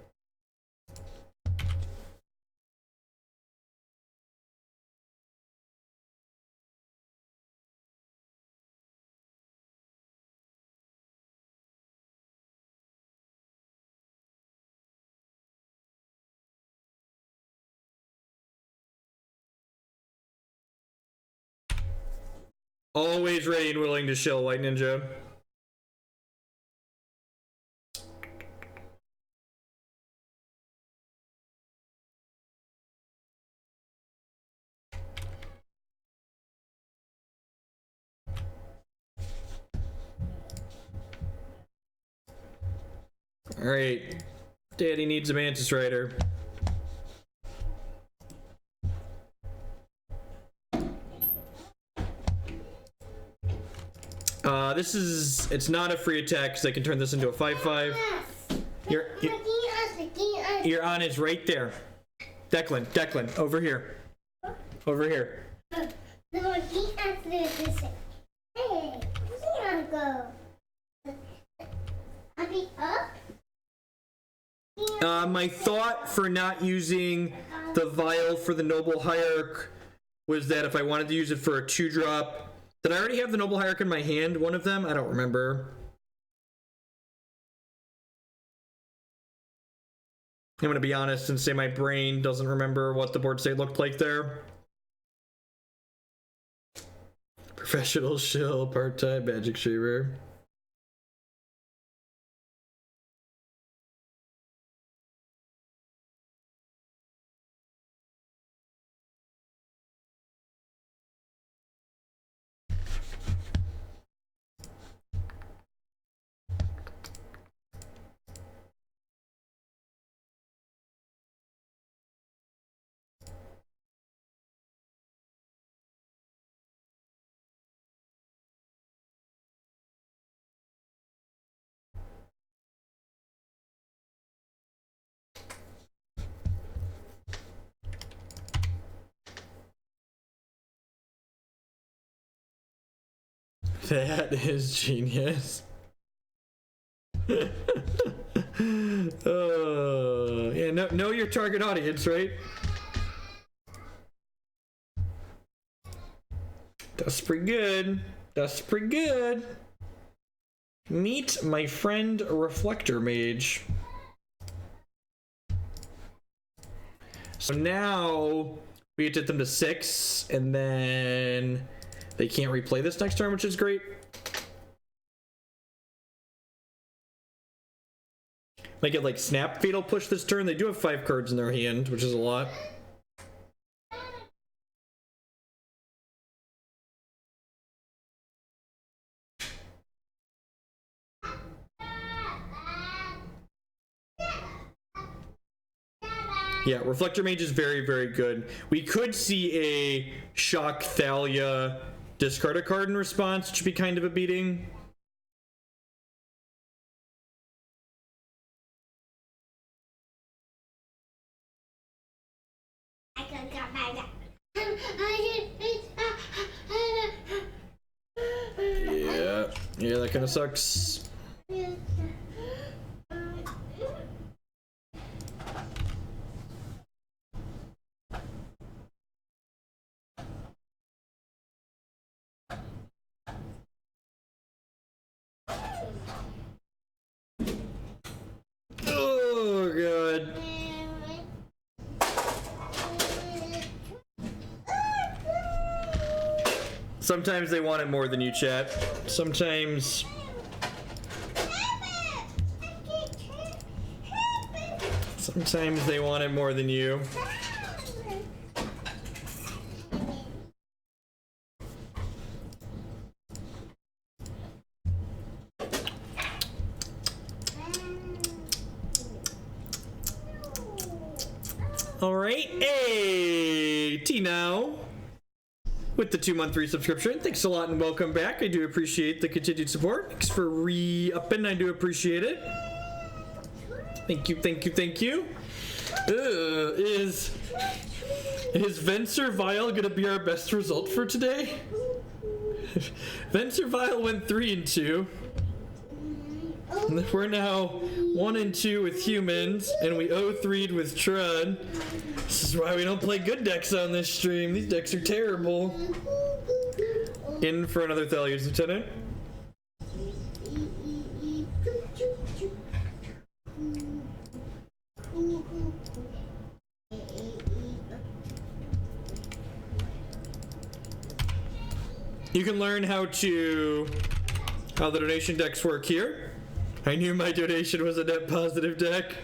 Always ready and willing to shill, White Ninja. Alright. Daddy needs a Mantis Rider. It's not a free attack because I can turn this into a 5/5. Your on is right there. Declan, over here. Over here. My thought for not using the vial for the Noble Hierarch was that if I wanted to use it for a 2-drop, did I already have the Noble Hierarch in my hand? One of them? I don't remember. I'm gonna be honest and say my brain doesn't remember what the board state looked like there. Professional shill, part-time magic streamer. That is genius. Yeah, know your target audience, right? That's pretty good. That's pretty good. Meet my friend Reflector Mage. So now we get them to 6, and then they can't replay this next turn, which is great. Make it like snap fatal push this turn. They do have 5 cards in their hand, which is a lot. Yeah, Reflector Mage is very, very good. We could see a Shock Thalia discard a card in response, which would be kind of a beating. Yeah, that kind of sucks. Oh, God. Sometimes they want it more than you, chat. Sometimes they want it more than you. All right, hey, T-Now with the 2-month resubscription. Thanks a lot and welcome back. I do appreciate the continued support. Thanks for re-upping. I do appreciate it. Thank you, thank you, thank you. Is Aether Vial gonna be our best result for today? Aether Vial went 3-2. We're now 1-2 with humans, and we 0-3'd with Trud. This is why we don't play good decks on this stream. These decks are terrible. In for another Thalia's Lieutenant. You can learn how the donation decks work here. I knew my donation was a net positive deck.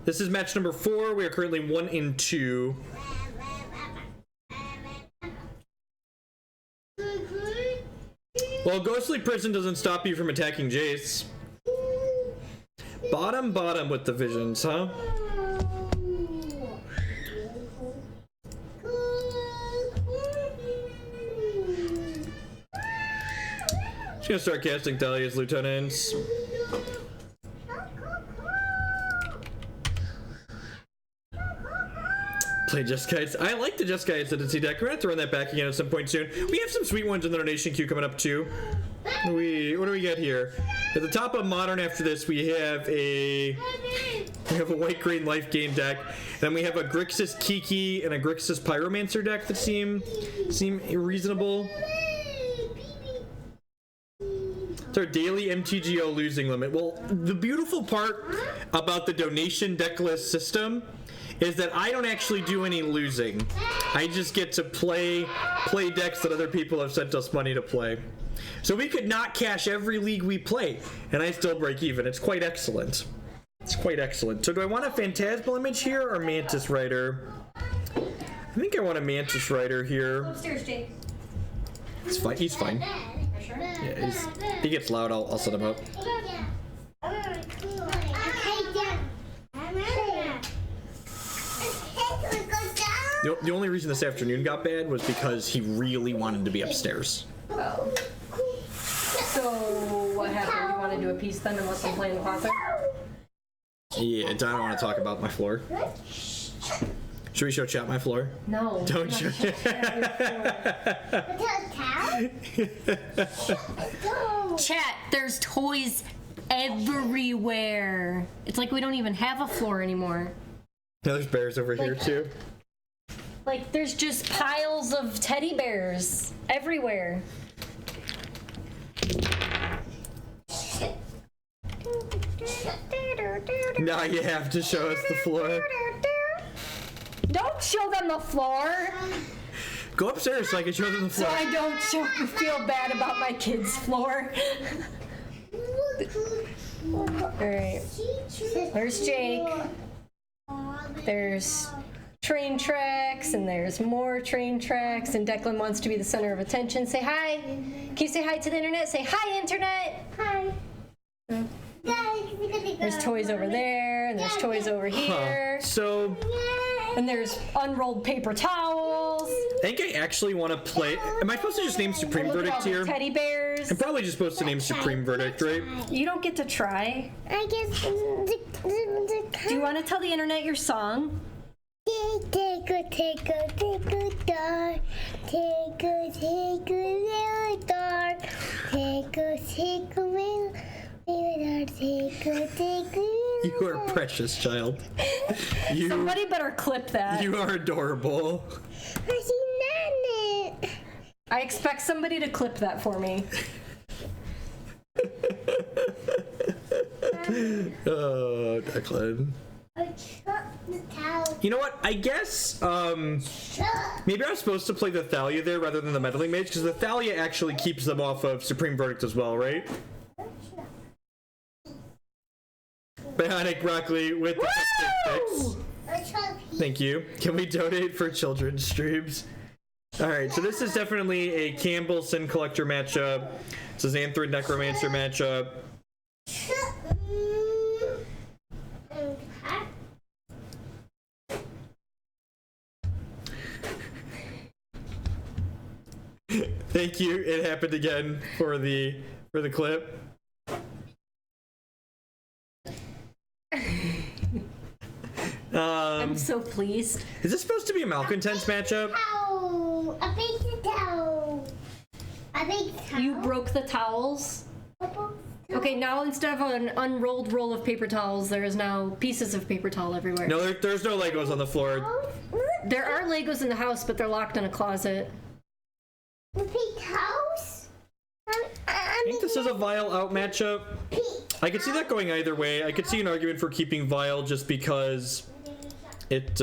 This is match number 4. We are currently 1-2. Well, Ghostly Prison doesn't stop you from attacking Jace. Bottom with the visions, huh? Just gonna start casting Thalia's Lieutenants. play Jeskai. I like the Jeskai Ascendancy deck. We're gonna have to run that back again at some point soon. We have some sweet ones in the donation queue coming up too. What do we get here? At the top of Modern after this, we have a white green life gain deck. Then we have a Grixis Kiki and a Grixis Pyromancer deck that seem reasonable. It's our daily MTGO losing limit. Well, the beautiful part about the donation deck list system is that I don't actually do any losing. I just get to play decks that other people have sent us money to play. So we could not cash every league we play, and I still break even. It's quite excellent. It's quite excellent. So do I want a Phantasmal Image here or Mantis Rider? I think I want a Mantis Rider here. Upstairs, Jake. It's fine. He's fine. Sure? Yeah, he gets loud. I'll set him up. The only reason this afternoon got bad was because he really wanted to be upstairs. Oh. So what happened? You want to do a piece then and let them play in the closet? Yeah, I don't want to talk about my floor. Should we show chat my floor? No. Don't show Chat, there's toys everywhere. It's like we don't even have a floor anymore. No, there's bears over here too. Like there's just piles of teddy bears everywhere. Now you have to show us the floor. Don't show them the floor. Go upstairs so I can show them the So floor. I don't feel bad about my kids' floor. Alright. There's Jake. There's train tracks, and there's more train tracks, and Declan wants to be the center of attention. Say hi. Can you say hi to the internet? Say hi, internet. Hi. There's toys over there, and there's toys over here. So, And there's unrolled paper towels. I think I actually want to play. Am I supposed to just name Supreme Look at all Verdict the here? teddy bears. I'm probably just supposed to name Supreme Verdict, right? You don't get to try. I guess Do you want to tell the internet your song? take a dark, take a little dark, take a little You are precious, child. Somebody better clip that. You are adorable. I expect somebody to clip that for me. Oh, Declan. You know what? I guess maybe I was supposed to play the Thalia there rather than the Meddling Mage, because the Thalia actually keeps them off of Supreme Verdict as well, right? Bionic Broccoli with the cupcake fix. Thank you. Can we donate for children's streams? Alright, so this is definitely a Kambal Sin Collector matchup. This is Xathrid Necromancer matchup. Thank you. It happened again for the clip. I'm so pleased. Is this supposed to be a Malcontents matchup? You broke the towels? Okay, now instead of an unrolled roll of paper towels, there is now pieces of paper towel everywhere. No, there's no Legos on the floor. There are Legos in the house, but they're locked in a closet. I think this is a Vial out matchup. I could see that going either way. I could see an argument for keeping Vial just because it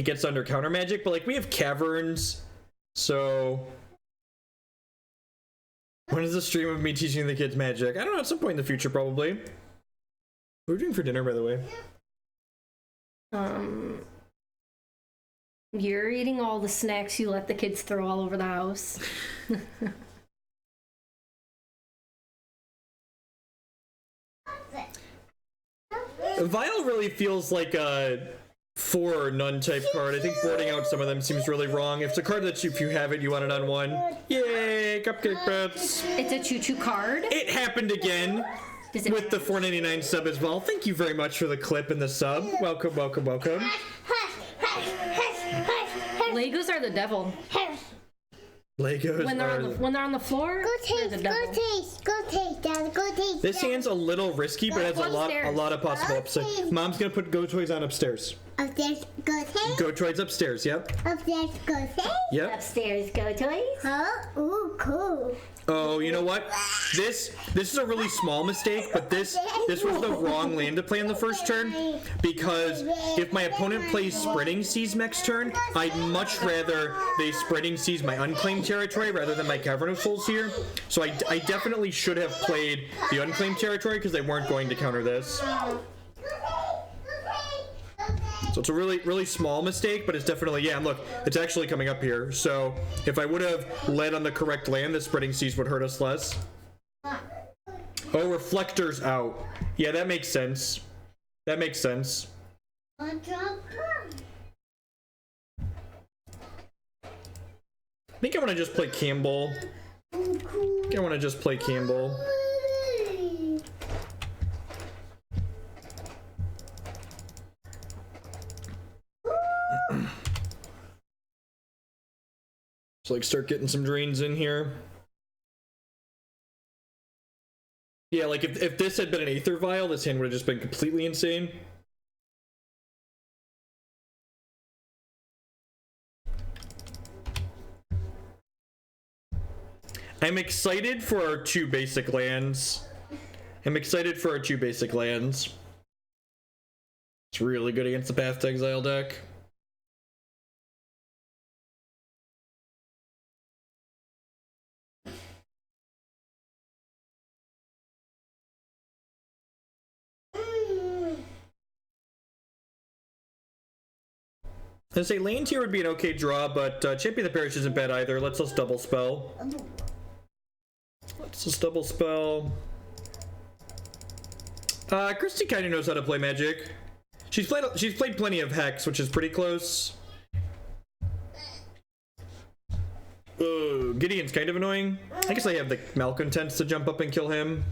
gets under counter magic, but like we have caverns, so when is the stream of me teaching the kids magic? I don't know, at some point in the future probably. What are we doing for dinner, by the way? You're eating all the snacks you let the kids throw all over the house. Vial really feels like a 4 or none type card. I think boarding out some of them seems really wrong. If it's a card that if you have it, you want it on 1. Yay, cupcake bets. It's a choo-choo card. It happened again with the $4.99 sub as well. Thank you very much for the clip and the sub. Welcome, welcome, welcome. Legos are the devil. Legos When they're on the floor, Go they're the taste, devil. go taste, go taste, Dad, go taste. This Dad. hand's a little risky, but it has a lot of possible upside. Mom's gonna put Go Toys on upstairs. Upstairs, go taste. Go Toys upstairs, yep. Upstairs, go taste. Yep. Upstairs, go toys. Huh? Ooh, cool. Oh, you know what? This is a really small mistake, but this was the wrong land to play on the first turn, because if my opponent plays Spreading Seas next turn, I'd much rather they Spreading Seas my Unclaimed Territory rather than my Cavern of Souls here. So I definitely should have played the Unclaimed Territory because they weren't going to counter this. So it's a really, really small mistake, but it's definitely, yeah, look, it's actually coming up here. So if I would have led on the correct land, the Spreading Seas would hurt us less. Oh, Reflector's out. Yeah, that makes sense. That makes sense. I think I want to just play Kambal. I think I want to just play Kambal. So like start getting some drains in here. Yeah, like if this had been an Aether Vial, this hand would have just been completely insane. I'm excited for our two basic lands. It's really good against the Path to Exile deck. I'd say Lane Tier would be an okay draw, but Champion of the Parish isn't bad either. Let's just double spell. Christy kind of knows how to play Magic. She's played plenty of Hex, which is pretty close. Gideon's kind of annoying. I guess I have the Malcontents to jump up and kill him.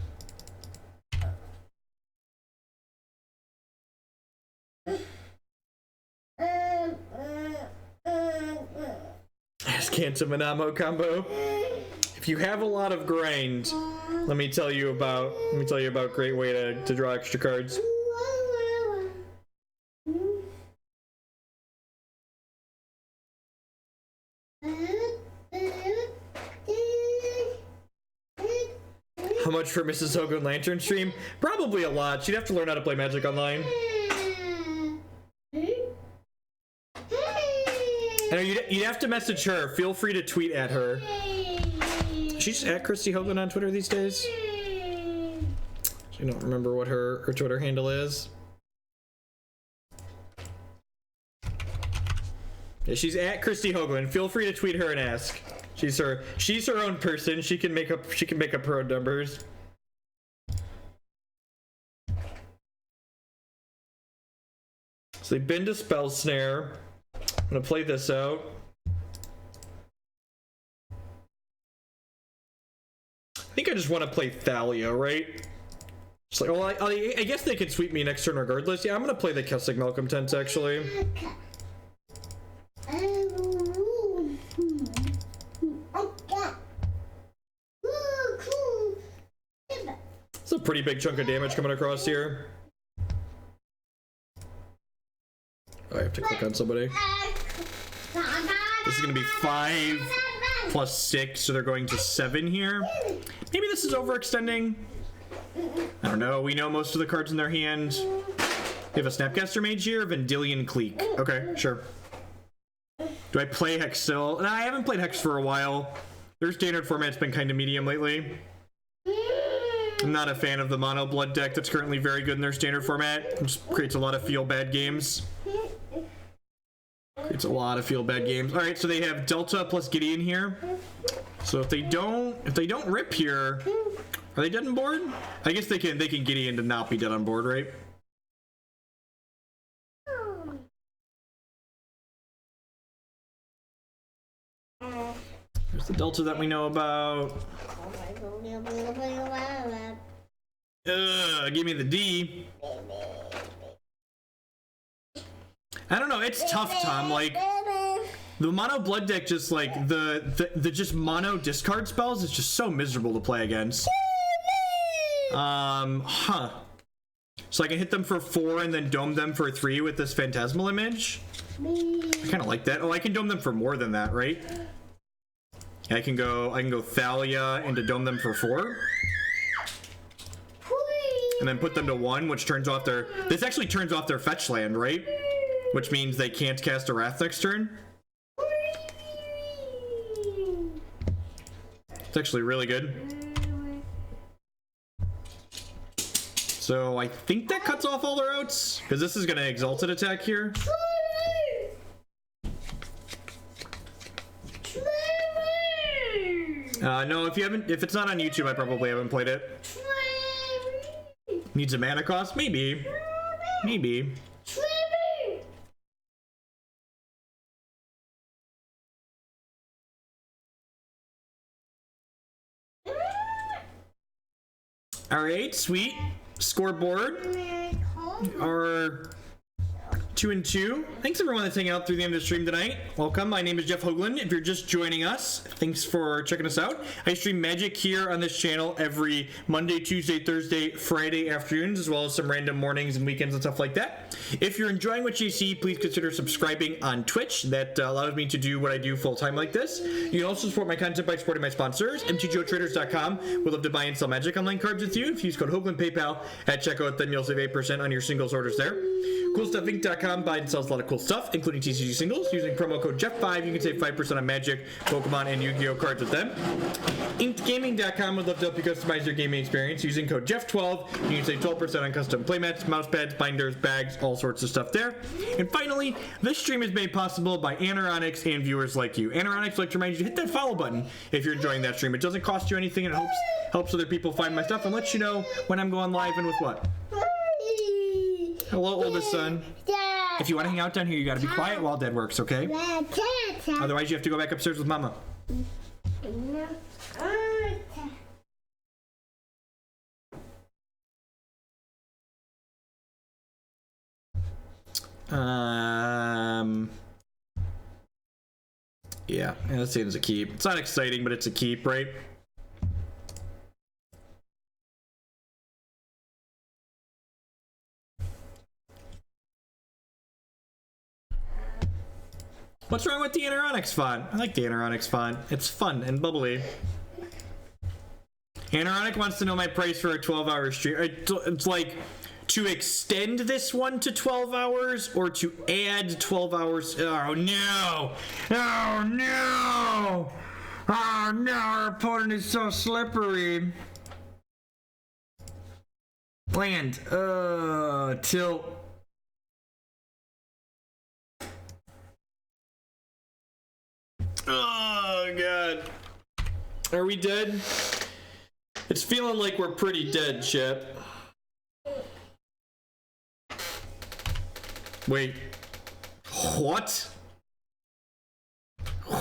Scanta Manamo combo. If you have a lot of grind, let me tell you about great way to draw extra cards. How much for Mrs. Hogan Lantern stream? Probably a lot. She'd have to learn how to play Magic online. I know you'd have to message her. Feel free to tweet at her. She's at Christy Hogan on Twitter these days. I don't remember what her Twitter handle is. Yeah, she's at Christy Hogan. Feel free to tweet her and ask. She's her own person. She can make up her own numbers. So they've been to Spell Snare. I'm gonna play this out. I think I just want to play Thalia, right? Just like, well, I guess they could sweep me next turn regardless. Yeah, I'm gonna play the Kessig Malcontents actually. It's a pretty big chunk of damage coming across here. Oh, I have to click on somebody. This is gonna be 5 plus 6, so they're going to 7 here. Maybe this is overextending. I don't know. We know most of the cards in their hand. They have a Snapcaster Mage here, Vendilion Clique. Okay, sure. Do I play Hex still? No, I haven't played Hex for a while. Their standard format's been kind of medium lately. I'm not a fan of the mono blood deck that's currently very good in their standard format. It just creates a lot of feel bad games. It's a lot of feel bad games. All right, so they have Delta plus Gideon here. So if they don't rip here, are they dead on board? I guess they can Gideon to not be dead on board, right? There's the Delta that we know about. Give me the D. I don't know, it's tough, Tom. Like, The mono blood deck, just like the just mono discard spells, is just so miserable to play against. So I can hit them for 4 and then dome them for 3 with this Phantasmal Image. I kind of like that. Oh, I can dome them for more than that, right? I can go Thalia and to dome them for 4. And then put them to 1, which turns off their... This actually turns off their fetch land, right? Which means they can't cast a Wrath next turn. It's actually really good. So I think that cuts off all their outs, because this is going to Exalted attack here. No, if it's not on YouTube, I probably haven't played it. Needs a mana cost? Maybe. Maybe. Alright, sweet. Scoreboard. Our 2-2. Thanks everyone that's hanging out through the end of the stream tonight. Welcome. My name is Jeff Hoagland. If you're just joining us, thanks for checking us out. I stream Magic here on this channel every Monday, Tuesday, Thursday, Friday afternoons, as well as some random mornings and weekends and stuff like that. If you're enjoying what you see, please consider subscribing on Twitch. That allows me to do what I do full time like this. You can also support my content by supporting my sponsors, mtgotraders.com. We'd love to buy and sell Magic Online cards with you. If you use code Hoagland PayPal at checkout, then you'll save 8% on your singles orders there. CoolStuffInc.com buys and sells a lot of cool stuff, including TCG singles. Using promo code Jeff5, you can save 5% on Magic, Pokemon, and Yu-Gi-Oh cards with them. InkedGaming.com would love to help you customize your gaming experience. Using code Jeff12, you can save 12% on custom playmats, mousepads, binders, bags, all sorts of stuff there. And finally, this stream is made possible by Anoronics and viewers like you. Anoronics like to remind you to hit that follow button if you're enjoying that stream. It doesn't cost you anything, and it helps other people find my stuff and lets you know when I'm going live and with what. Hello, oldest son. If you want to hang out down here, you got to be quiet while Dad works, okay? Otherwise, you have to go back upstairs with Mama. Yeah, let's say it's a keep. It's not exciting, but it's a keep, right? What's wrong with the Anoronics font? I like the Anoronics font. It's fun and bubbly. Anoronic wants to know my price for a 12-hour stream. It's like to extend this one to 12 hours or to add 12 hours. Oh no! Oh no! Oh no! Our opponent is so slippery. Land. Tilt. Oh god. Are we dead? It's feeling like we're pretty dead, Chip. Wait. What?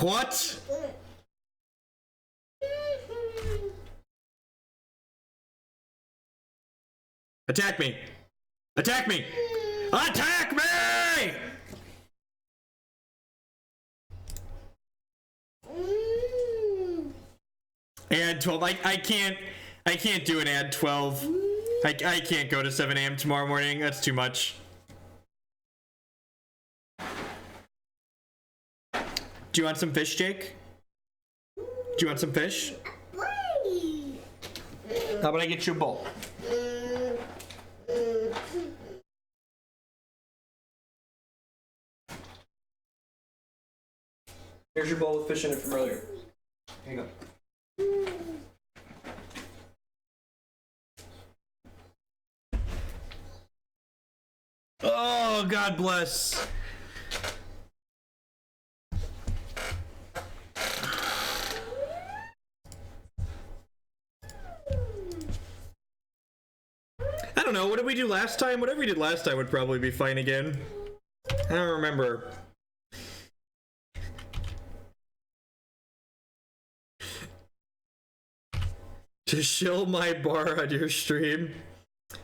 What? Attack me! Attack me! Attack me! Add 12. I can't do an add 12. I can't go to 7 a.m. tomorrow morning. That's too much. Do you want some fish, Jake? Do you want some fish? How about I get you a bowl? Here's your bowl with fish in it from earlier. Here you go. Oh, God bless. I don't know. What did we do last time? Whatever we did last time would probably be fine again. I don't remember. To shill my bar on your stream.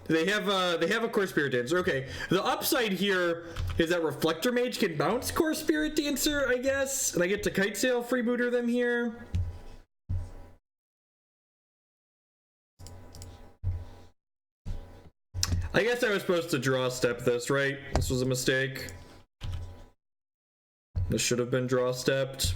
They have a Core Spirit Dancer. Okay. The upside here is that Reflector Mage can bounce Core Spirit Dancer, I guess. And I get to Kitesail Freebooter them here. I guess I was supposed to draw step this, right? This was a mistake. This should have been draw stepped.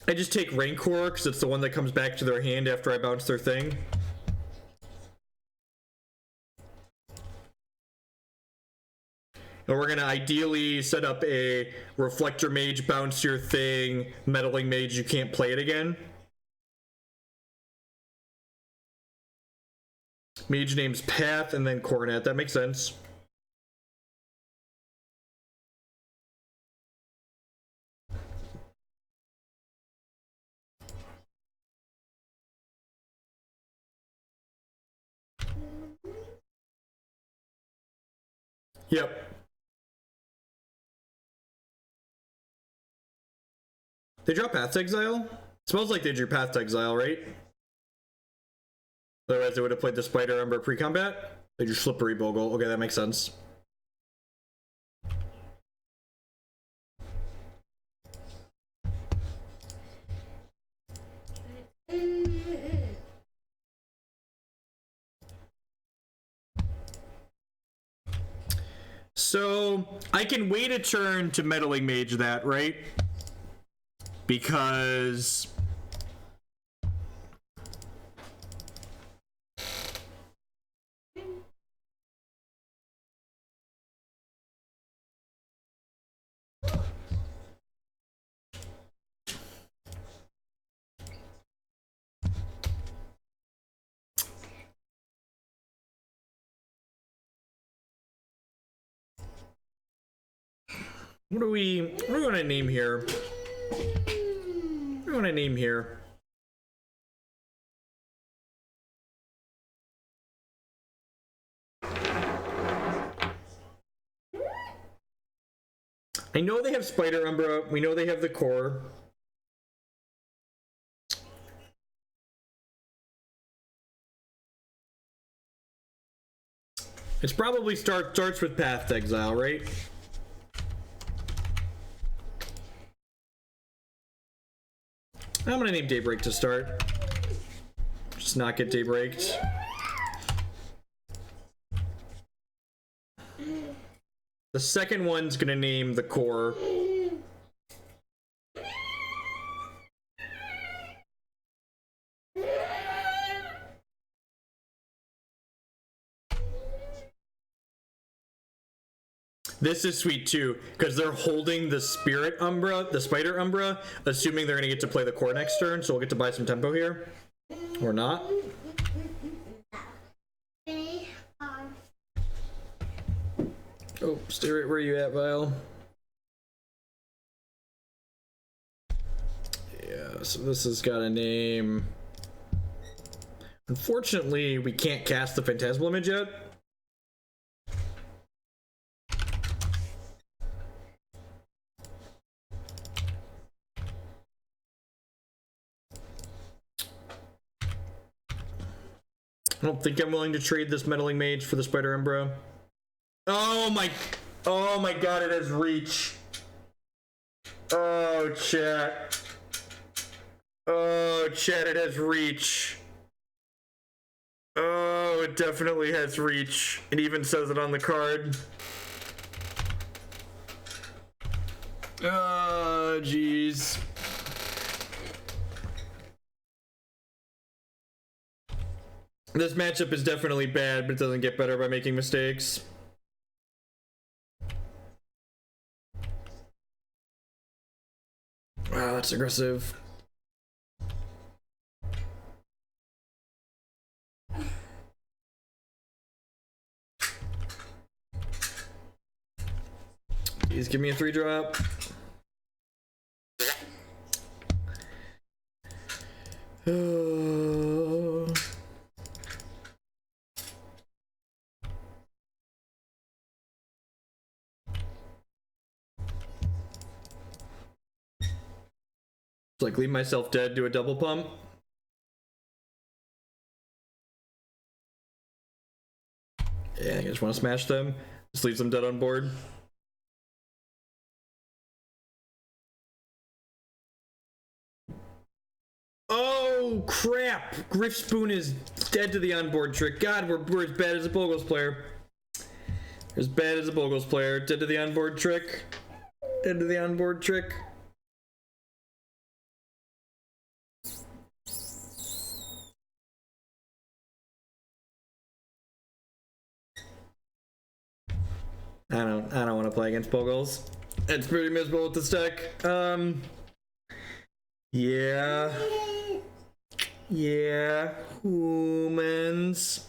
I just take Rancor because it's the one that comes back to their hand after I bounce their thing. And we're gonna ideally set up a Reflector Mage, bounce your thing, Meddling Mage, you can't play it again. Mage name's Path and then Coronet, that makes sense. Yep. They draw Path to Exile? It smells like they drew Path to Exile, right? Otherwise they would have played the Spider Ember pre-combat. They drew Slippery Bogle. Okay, that makes sense. So I can wait a turn to Meddling Mage that, right? Because what do we want to name here? What do we want to name here? I know they have Spider Umbra. We know they have the core. It's probably starts with Path to Exile, right? I'm gonna name Daybreak to start. Just not get Daybreaked. The second one's gonna name the core. This is sweet too, because they're holding the Spirit Umbra, the Spider Umbra, assuming they're gonna get to play the core next turn, so we'll get to buy some tempo here. Or not. Oh, stay right where you at, Vial. Yeah, so this has got a name. Unfortunately, we can't cast the Phantasmal Image yet. I don't think I'm willing to trade this Meddling Mage for the Spider Umbra. Oh my god, it has reach. Oh, chat. Oh, chat, it has reach. Oh, it definitely has reach. It even says it on the card. Oh, jeez. This matchup is definitely bad, but it doesn't get better by making mistakes. Wow, that's aggressive. Please give me a 3-drop. It's like leave myself dead, do a double pump. Yeah, I just want to smash them. Just leaves them dead on board. Oh crap! Griff Spoon is dead to the onboard trick. God, we're as bad as a Bogles player. As bad as a Bogles player. Dead to the onboard trick. Dead to the onboard trick. I don't want to play against Bogles. It's pretty miserable with this deck. Yeah. Yeah. Humans.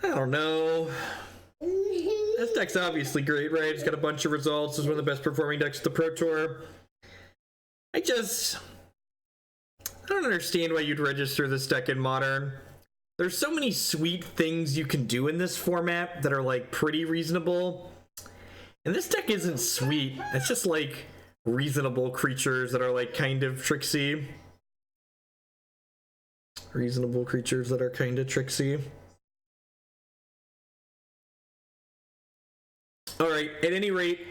I don't know. This deck's obviously great, right? It's got a bunch of results. It's one of the best performing decks at the Pro Tour. I don't understand why you'd register this deck in Modern. There's so many sweet things you can do in this format that are like pretty reasonable. And this deck isn't sweet. It's just like reasonable creatures that are like kind of tricksy. Reasonable creatures that are kind of tricksy. Alright, at any rate,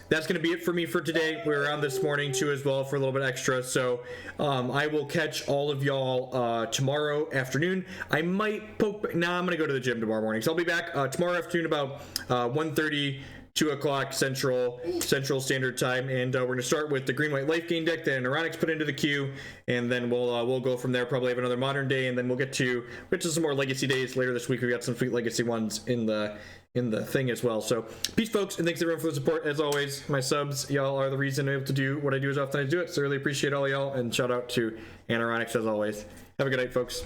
that's going to be it for me for today. We were on this morning too as well for a little bit extra, so I will catch all of y'all tomorrow afternoon. I might poke... Nah, I'm going to go to the gym tomorrow morning, so I'll be back tomorrow afternoon about 1:30, 2 o'clock Central Standard Time, and we're going to start with the Green-White Life Gain deck that Neurotics put into the queue, and then we'll go from there, probably have another Modern day, and then we'll get to some more Legacy days later this week. We've got some sweet Legacy ones in the thing as well. So peace, folks, and thanks everyone for the support. As always, my subs, y'all are the reason I'm able to do what I do as often as I do it, so I really appreciate all y'all, and shout out to Anoronics as always. Have a good night, folks.